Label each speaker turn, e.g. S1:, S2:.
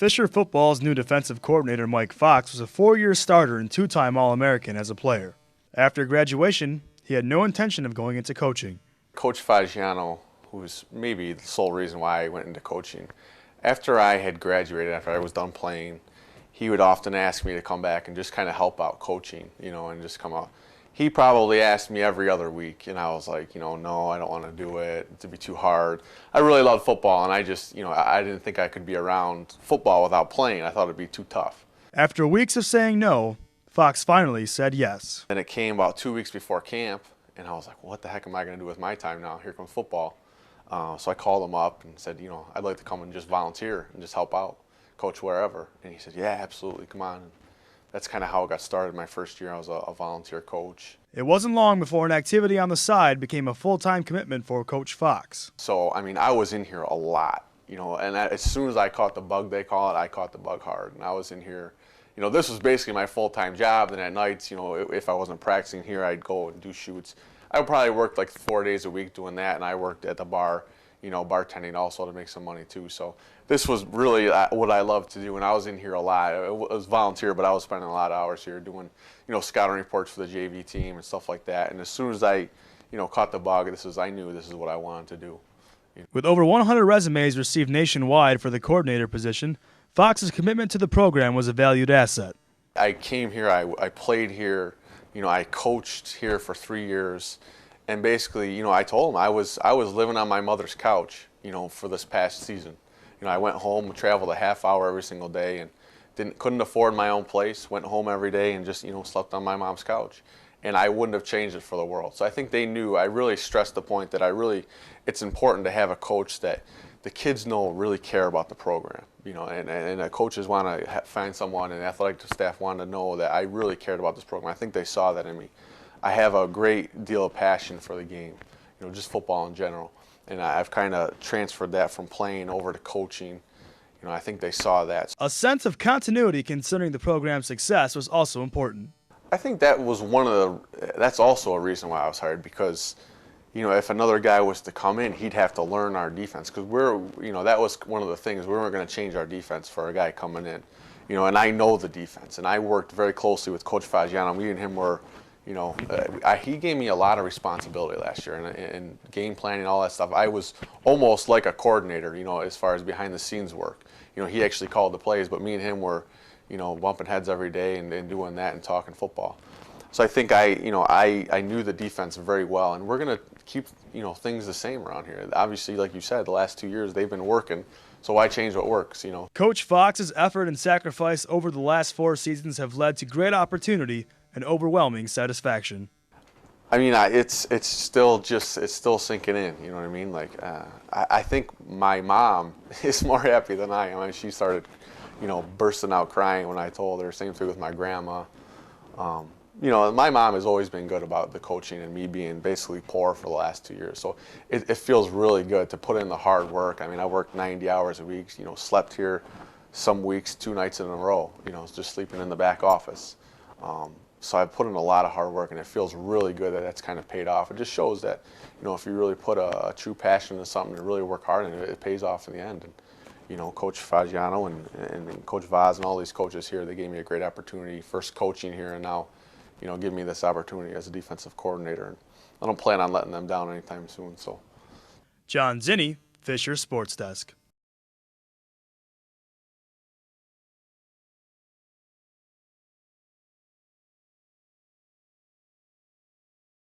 S1: Fisher football's new defensive coordinator Mike Fox was a four-year starter and two-time All-American as a player. After graduation, he had no intention of going into coaching.
S2: Coach Fagiano, who's maybe the sole reason why I went into coaching, after I had graduated, after I was done playing, he would often ask me to come back and just kind of help out coaching, and just come out. He probably asked me every other week, and I was like, no, I don't want to do it. It'd be too hard. I really love football, and I just, I didn't think I could be around football without playing. I thought it'd be too tough.
S1: After weeks of saying no, Fox finally said yes.
S2: And it came about 2 weeks before camp, and I was like, well, what the heck am I going to do with my time now? Here comes football. So I called him up and said, I'd like to come and just volunteer and just help out, coach wherever. And he said, yeah, absolutely, come on. And that's kind of how it got started. My first year, I was a volunteer coach.
S1: It wasn't long before an activity on the side became a full-time commitment for Coach Fox.
S2: So, I was in here a lot, and as soon as I caught the bug, they call it, I caught the bug hard. And I was in here, this was basically my full-time job. And at nights, if I wasn't practicing here, I'd go and do shoots. I probably worked like 4 days a week doing that, and I worked at the bar, bartending also to make some money too. So this was really what I loved to do, and I was in here a lot. It was volunteer, but I was spending a lot of hours here doing, scouting reports for the JV team and stuff like that. And as soon as I, caught the bug, I knew this is what I wanted to do.
S1: With over 100 resumes received nationwide for the coordinator position, Fox's commitment to the program was a valued asset.
S2: I came here, I played here, I coached here for 3 years, and basically, I told him I was living on my mother's couch, for this past season. I went home, traveled a half hour every single day, and couldn't afford my own place. Went home every day and just slept on my mom's couch, and I wouldn't have changed it for the world. So I think they knew. I really stressed the point that it's important to have a coach that the kids really care about the program. And the coaches want to find someone, and the athletic staff wanted to know that I really cared about this program. I think they saw that in me. I have a great deal of passion for the game, just football in general. And I've kind of transferred that from playing over to coaching. I think they saw that.
S1: A sense of continuity concerning the program's success was also important.
S2: I think that was that's also a reason why I was hired, because if another guy was to come in, he'd have to learn our defense, because that was one of the things. We weren't going to change our defense for a guy coming in, and I know the defense, and I worked very closely with Coach Fagiano. Me and him were, he gave me a lot of responsibility last year, and game planning, all that stuff. I was almost like a coordinator, as far as behind the scenes work. He actually called the plays, but me and him were, bumping heads every day and doing that and talking football. So I think I knew the defense very well, and we're going to keep, things the same around here. Obviously, like you said, the last 2 years they've been working, so why change what works,
S1: Coach Fox's effort and sacrifice over the last 4 seasons have led to great opportunity and overwhelming satisfaction.
S2: It's still sinking in, you know what I mean? Like, I think my mom is more happy than I am. She started, bursting out crying when I told her. Same thing with my grandma. My mom has always been good about the coaching and me being basically poor for the last 2 years. So it feels really good to put in the hard work. I worked 90 hours a week, slept here some weeks 2 nights in a row, just sleeping in the back office. So I put in a lot of hard work, and it feels really good that that's kind of paid off. It just shows that, if you really put a true passion into something and really work hard, and it pays off in the end. And, Coach Fagiano and Coach Vaz and all these coaches here, they gave me a great opportunity, first coaching here, and now, give me this opportunity as a defensive coordinator. And I don't plan on letting them down anytime soon. So,
S1: Zinni, Fisher Sports Desk.